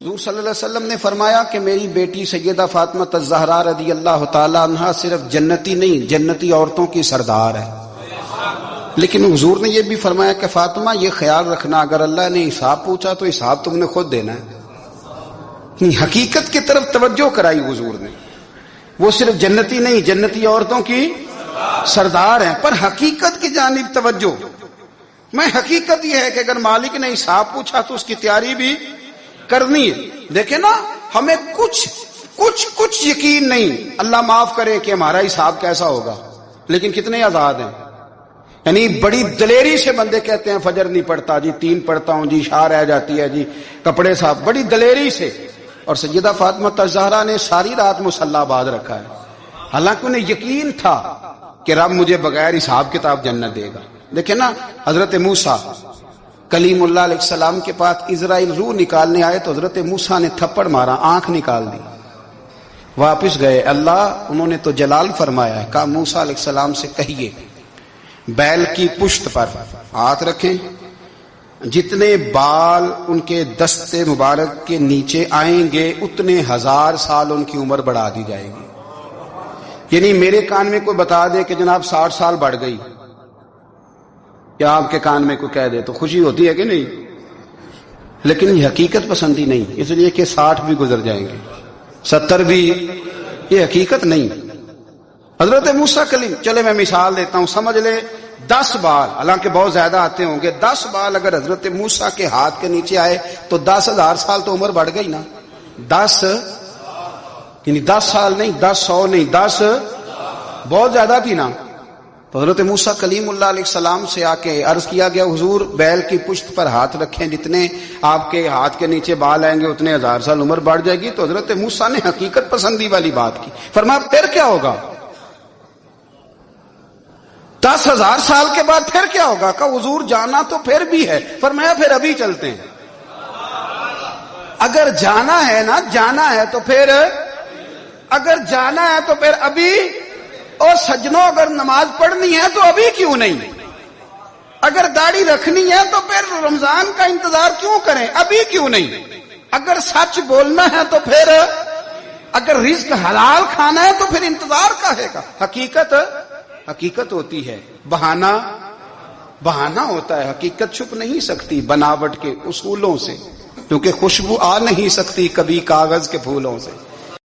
حضور صلی اللہ علیہ وسلم نے فرمایا کہ میری بیٹی سیدہ فاطمہ الزہرا رضی اللہ تعالی عنہا صرف جنتی نہیں، جنتی عورتوں کی سردار ہے۔ لیکن حضور نے یہ بھی فرمایا کہ فاطمہ یہ خیال رکھنا اگر اللہ نے حساب پوچھا تو حساب تم نے خود دینا ہے۔ حقیقت کی طرف توجہ کرائی حضور نے، وہ صرف جنتی نہیں، جنتی عورتوں کی سردار ہیں، پر حقیقت کی جانب توجہ۔ میں حقیقت یہ ہے کہ اگر مالک نے حساب پوچھا تو اس کی تیاری بھی کرنی ہے۔ دیکھیں نا، ہمیں کچھ یقین نہیں، اللہ معاف کرے کہ ہمارا حساب کیسا ہوگا، لیکن کتنے آزاد ہیں۔ یعنی بڑی دلیری سے بندے کہتے ہیں فجر نہیں پڑھتا جی، 3 پڑھتا ہوں جی، شاہ رہ جاتی ہے جی، کپڑے صاف، بڑی دلیری سے۔ اور سیدہ فاطمہ الزہرا نے ساری رات مصلی باز رکھا ہے، حالانکہ انہیں یقین تھا کہ رب مجھے بغیر حساب کتاب جنت دے گا۔ دیکھیں نا، حضرت موسیٰ کلیم اللہ علیہ السلام کے پاس اسرائیل روح نکالنے آئے تو حضرت موسیٰ نے تھپڑ مارا، آنکھ نکال دی، واپس گئے۔ اللہ انہوں نے تو جلال فرمایا ہے، کہا موسیٰ علیہ السلام سے کہیے بیل کی پشت پر ہاتھ رکھیں، جتنے بال ان کے دستے مبارک کے نیچے آئیں گے اتنے 1000 سال ان کی عمر بڑھا دی جائے گی۔ یعنی میرے کان میں کوئی بتا دے کہ جناب 60 سال بڑھ گئی، یا آپ کے کان میں کوئی کہہ دے تو خوشی ہوتی ہے کہ نہیں؟ لیکن یہ حقیقت پسندی نہیں، اس لیے کہ 60 بھی گزر جائیں گے، 70 بھی، یہ حقیقت نہیں۔ حضرت موسیٰ کلیم، چلے میں مثال دیتا ہوں، سمجھ لے 10 بال، حالانکہ بہت زیادہ آتے ہوں گے، 10 بال اگر حضرت موسیٰ کے ہاتھ کے نیچے آئے تو 10,000 سال تو عمر بڑھ گئی نا۔ 10 یعنی 10 سال نہیں، 10 100 نہیں، 10 بہت زیادہ تھی نا۔ تو حضرت موسیٰ کلیم اللہ علیہ السلام سے آ کے عرض کیا گیا حضور بیل کی پشت پر ہاتھ رکھیں، جتنے آپ کے ہاتھ کے نیچے بال آئیں گے اتنے 1000 سال عمر بڑھ جائے گی۔ تو حضرت موسیٰ نے حقیقت پسندی والی بات کی، فرمایا پھر کیا ہوگا؟ 10,000 سال کے بعد پھر کیا ہوگا؟ کہ حضور جانا تو پھر بھی ہے، فرمایا پھر ابھی چلتے ہیں۔ اگر جانا ہے نا، جانا ہے تو پھر، اگر جانا ہے تو پھر ابھی۔ اور سجنوں اگر نماز پڑھنی ہے تو ابھی کیوں نہیں؟ اگر داڑھی رکھنی ہے تو پھر رمضان کا انتظار کیوں کریں، ابھی کیوں نہیں؟ اگر سچ بولنا ہے تو پھر، اگر رزق حلال کھانا ہے تو پھر انتظار کا ہے گا۔ حقیقت ہوتی ہے، بہانہ ہوتا ہے، حقیقت چھپ نہیں سکتی بناوٹ کے اصولوں سے، کیونکہ خوشبو آ نہیں سکتی کبھی کاغذ کے پھولوں سے۔